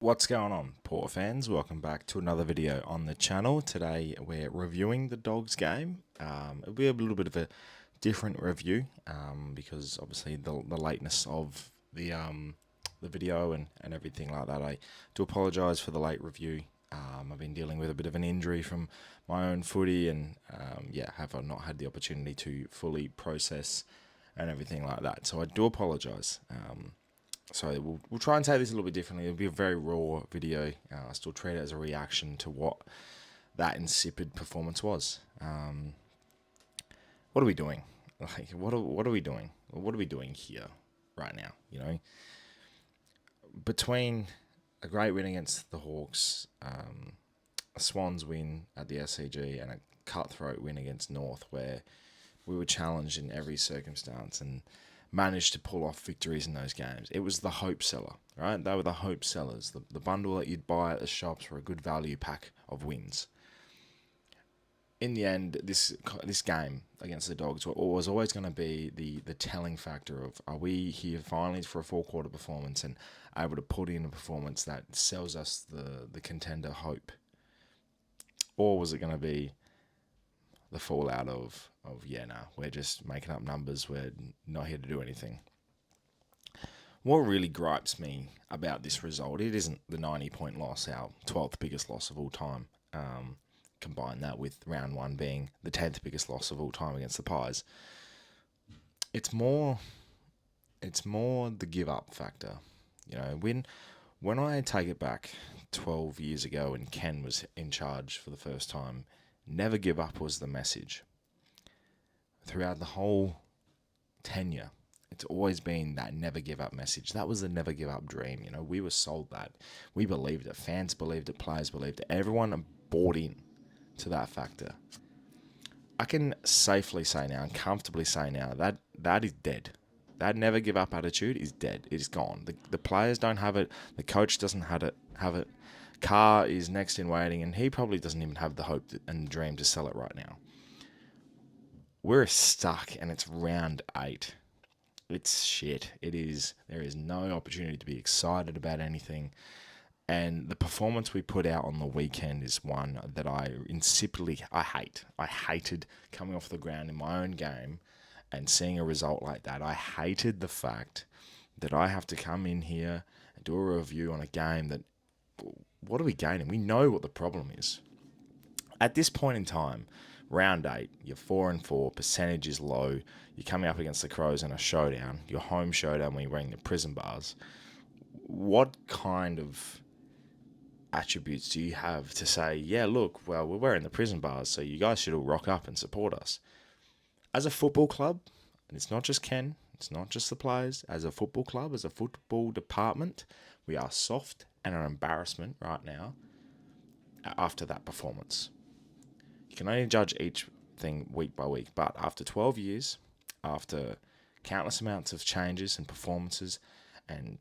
What's going on, Port fans? Welcome back to another video on the channel. Today we're reviewing the Dogs game. It'll be a little bit of a different review because obviously the lateness of the video and everything like that. I do apologise for the late review. I've been dealing with a bit of an injury from my own footy and have not had the opportunity to fully process and everything like that. So I do apologise. So we'll try and take this a little bit differently. It'll be a very raw video. I still treat it as a reaction to what that insipid performance was. What are we doing? Like, what are we doing? What are we doing here right now? You know, between a great win against the Hawks, a Swans win at the SCG, and a cutthroat win against North, where we were challenged in every circumstance and managed to pull off victories in those games. It was the hope seller, right? They were the hope sellers. The bundle that you'd buy at the shops for a good value pack of wins. In the end, this game against the Dogs was always going to be the telling factor of, are we here finally for a four-quarter performance and able to put in a performance that sells us the contender hope? Or was it going to be the fallout of we're just making up numbers, we're not here to do anything? What really gripes me about this result, it isn't the 90-point loss, our 12th biggest loss of all time. Combine that with round one being the 10th biggest loss of all time against the Pies. It's more the give up factor. You know, when I take it back 12 years ago and Ken was in charge for the first time, never give up was the message. Throughout the whole tenure, it's always been that never give up message. That was the never give up dream. You know, we were sold that. We believed it. Fans believed it. Players believed it. Everyone bought in to that factor. I can safely say now and comfortably say now that is dead. That never give up attitude is dead. It is gone. The players don't have it. The coach doesn't have it. Carr is next in waiting, and he probably doesn't even have the hope and dream to sell it right now. We're stuck, and it's round 8. It's shit. It is. There is no opportunity to be excited about anything. And the performance we put out on the weekend is one that I hate. I hated coming off the ground in my own game and seeing a result like that. I hated the fact that I have to come in here and do a review on a game that, what are we gaining? We know what the problem is. At this point in time, round 8, you're 4-4, percentage is low. You're coming up against the Crows in a showdown, your home showdown when you're wearing the prison bars. What kind of attributes do you have to say, yeah, look, well, we're wearing the prison bars, so you guys should all rock up and support us? As a football club, and it's not just Ken, it's not just the players, as a football club, as a football department, we are soft and an embarrassment right now after that performance. You can only judge each thing week by week, but after 12 years, after countless amounts of changes and performances and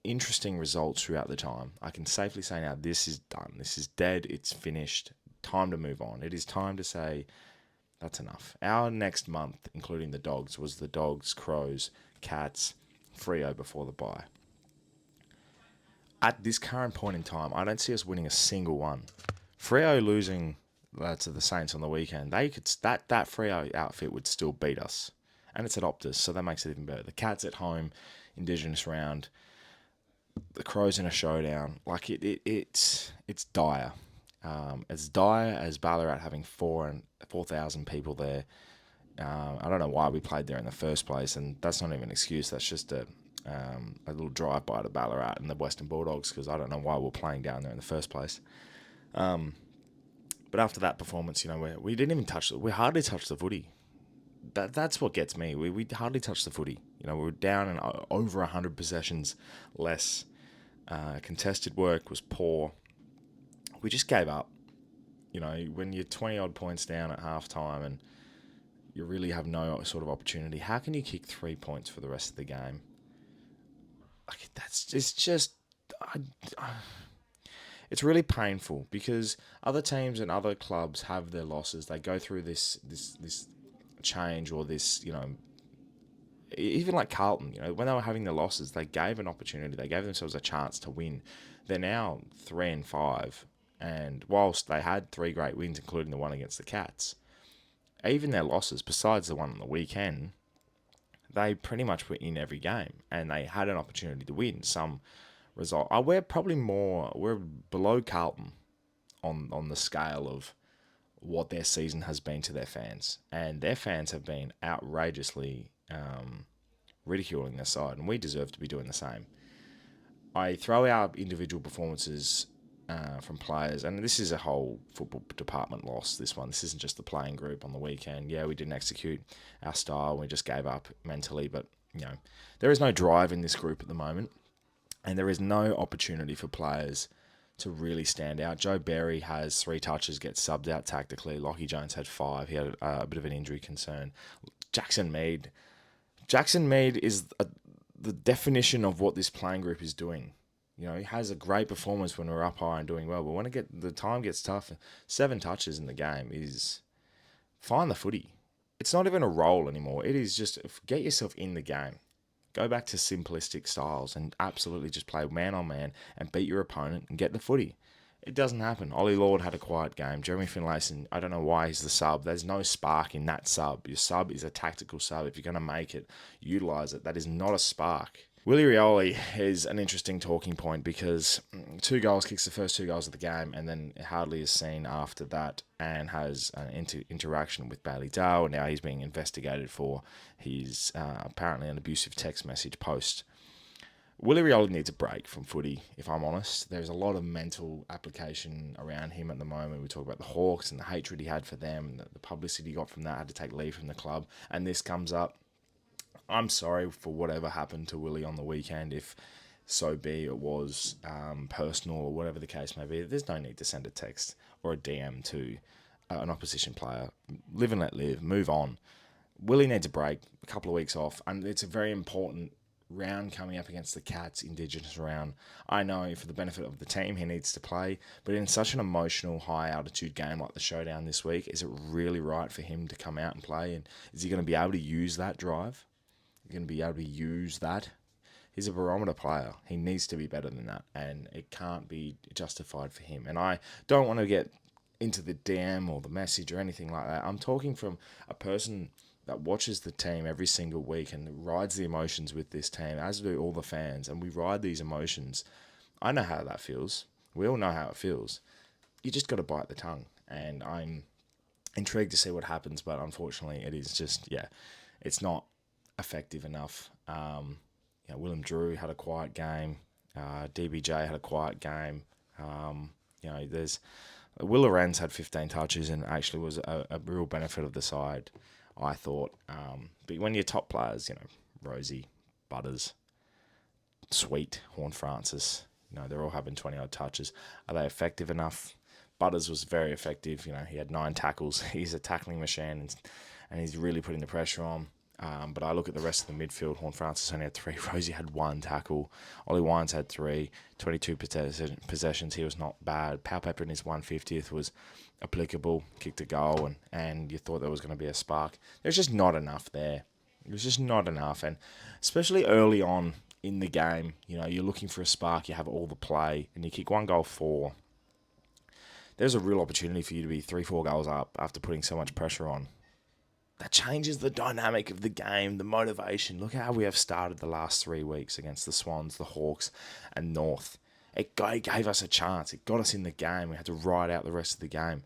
interesting results throughout the time, I can safely say now this is done. This is dead. It's finished. Time to move on. It is time to say that's enough. Our next month, including the Dogs, was the Dogs, Crows, Cats, Freo before the bye. At this current point in time, I don't see us winning a single one. Freo losing to the Saints on the weekend, they could that Freo outfit would still beat us, and it's at Optus, so that makes it even better. The Cats at home, Indigenous round, the Crows in a showdown, like it's dire. As dire as Ballarat having 4,000 people there. I don't know why we played there in the first place, and that's not even an excuse. That's just a little drive-by to Ballarat and the Western Bulldogs, because I don't know why we're playing down there in the first place. But after that performance, you know, we didn't even we hardly touched the footy. That's what gets me. We hardly touched the footy. You know, we were down in over 100 possessions less. Contested work was poor. We just gave up. You know, when you're 20-odd points down at halftime and you really have no sort of opportunity, how can you kick 3 points for the rest of the game? Like, it's really painful, because other teams and other clubs have their losses. They go through this change, or this, you know, even like Carlton, when they were having their losses, they gave an opportunity. They gave themselves a chance to win. They're now 3-5, and whilst they had 3 great wins, including the one against the Cats, even their losses, besides the one on the weekend, they pretty much were in every game, and they had an opportunity to win some result. We're below Carlton on the scale of what their season has been to their fans, and their fans have been outrageously ridiculing their side, and we deserve to be doing the same. I throw out individual performances from players, and this is a whole football department loss. This isn't just the playing group on the weekend. Yeah, we didn't execute our style, we just gave up mentally, but there is no drive in this group at the moment, and there is no opportunity for players to really stand out. Joe Berry has 3 touches, gets subbed out tactically. Lachie Jones had 5. He had a bit of an injury concern. Jackson Mead is the definition of what this playing group is doing. He has a great performance when we're up high and doing well, but when the time gets tough, 7 touches in the game is find the footy. It's not even a role anymore. It is just get yourself in the game. Go back to simplistic styles and absolutely just play man on man and beat your opponent and get the footy. It doesn't happen. Ollie Lord had a quiet game. Jeremy Finlayson, I don't know why he's the sub. There's no spark in that sub. Your sub is a tactical sub. If you're going to make it, utilise it. That is not a spark. Willie Rioli is an interesting talking point because 2 goals, kicks the first 2 goals of the game, and then hardly is seen after that and has an interaction with Bailey Dale. Now he's being investigated for his apparently an abusive text message post. Willie Rioli needs a break from footy, if I'm honest. There's a lot of mental application around him at the moment. We talk about the Hawks and the hatred he had for them, and the publicity he got from that, had to take leave from the club, and this comes up. I'm sorry for whatever happened to Willie on the weekend, if so be it was personal or whatever the case may be. There's no need to send a text or a DM to an opposition player. Live and let live. Move on. Willie needs a break, a couple of weeks off, and it's a very important round coming up against the Cats, Indigenous round. I know for the benefit of the team he needs to play, but in such an emotional, high-altitude game like the Showdown this week, is it really right for him to come out and play? And is he going to be able to use that drive? Going to be able to use that? He's a barometer player. He needs to be better than that, and it can't be justified for him. And I don't want to get into the DM or the message or anything like that. I'm talking from a person that watches the team every single week and rides the emotions with this team, as do all the fans, and we ride these emotions. I know how that feels. We all know how it feels. You just got to bite the tongue, and I'm intrigued to see what happens, but unfortunately it is just, it's not effective enough. Willem Drew had a quiet game. DBJ had a quiet game. There's Will Lorenz had 15 touches and actually was a real benefit of the side, I thought. But when your top players, Rosie, Butters, Sweet, Horne-Francis, they're all having 20-odd touches. Are they effective enough? Butters was very effective. He had 9 tackles. He's a tackling machine, and he's really putting the pressure on. But I look at the rest of the midfield. Horne-Francis only had 3. Rosie had 1 tackle. Ollie Wines had 3. 22 possessions. He was not bad. Powell-Pepper in his 150th was applicable. Kicked a goal, and you thought there was going to be a spark. There's just not enough there. It was just not enough. And especially early on in the game, you're looking for a spark. You have all the play, and you kick 1 goal 4. There's a real opportunity for you to be 3-4 goals up after putting so much pressure on. That changes the dynamic of the game, the motivation. Look how we have started the last 3 weeks against the Swans, the Hawks, and North. It gave us a chance. It got us in the game. We had to ride out the rest of the game.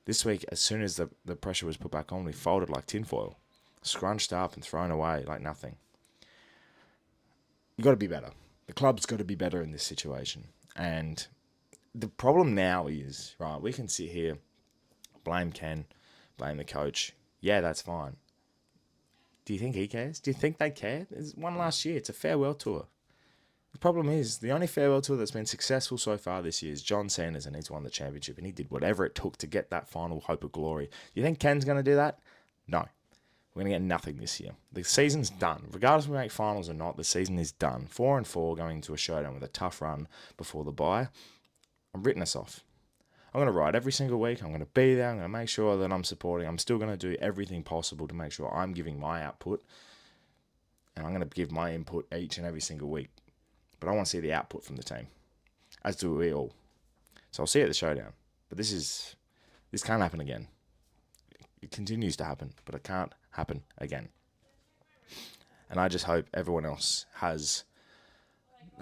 This week, as soon as the pressure was put back on, we folded like tinfoil, scrunched up and thrown away like nothing. You've got to be better. The club's got to be better in this situation. And the problem now is, right, we can sit here, blame Ken, blame the coach. Yeah, that's fine. Do you think he cares? Do you think they care? There's one last year. It's a farewell tour. The problem is, the only farewell tour that's been successful so far this year is John Sanders, and he's won the championship, and he did whatever it took to get that final hope of glory. Do you think Ken's going to do that? No. We're going to get nothing this year. The season's done. Regardless if we make finals or not, the season is done. 4-4 going into a showdown with a tough run before the bye. I'm written us off. I'm going to ride every single week. I'm going to be there. I'm going to make sure that I'm supporting. I'm still going to do everything possible to make sure I'm giving my output. and I'm going to give my input each and every single week. But I want to see the output from the team, as do we all. So I'll see you at the showdown. But this can't happen again. It continues to happen, but it can't happen again. And I just hope everyone else has...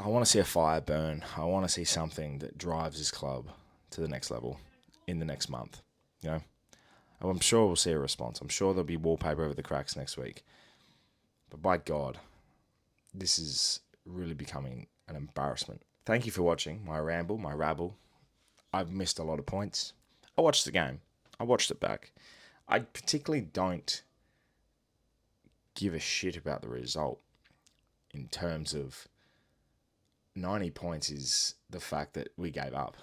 I want to see a fire burn. I want to see something that drives this club to the next level in the next month. You know, I'm sure we'll see a response. I'm sure there'll be wallpaper over the cracks next week. But by God, this is really becoming an embarrassment. Thank you for watching my ramble, my rabble. I've missed a lot of points. I watched the game. I watched it back. I particularly don't give a shit about the result in terms of 90 points is the fact that we gave up.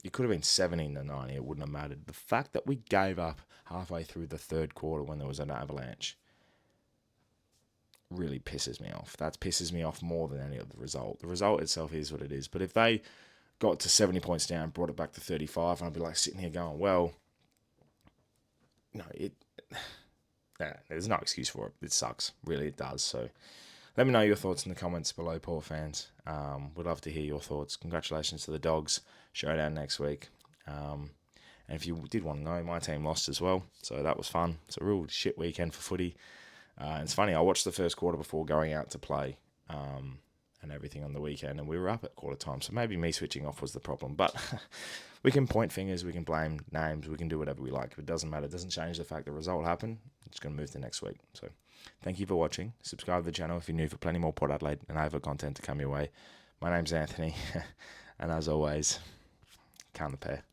It could have been 17 to 90. It wouldn't have mattered. The fact that we gave up halfway through the third quarter when there was an avalanche really pisses me off. That pisses me off more than any of the result. The result itself is what it is. But if they got to 70 points down, brought it back to 35, and I'd be like sitting here going, well, no, there's no excuse for it. It sucks. Really, it does. So let me know your thoughts in the comments below, Port fans. Would love to hear your thoughts. Congratulations to the Dogs. Showdown next week. And if you did want to know, my team lost as well. So that was fun. It's a real shit weekend for footy. And it's funny, I watched the first quarter before going out to play and everything on the weekend, and we were up at quarter time. So maybe me switching off was the problem. But we can point fingers, we can blame names, we can do whatever we like. It doesn't matter. It doesn't change the fact the result happened. It's going to move to next week. So thank you for watching. Subscribe to the channel if you're new for plenty more Port Adelaide and other content to come your way. My name's Anthony, and as always, count the pair.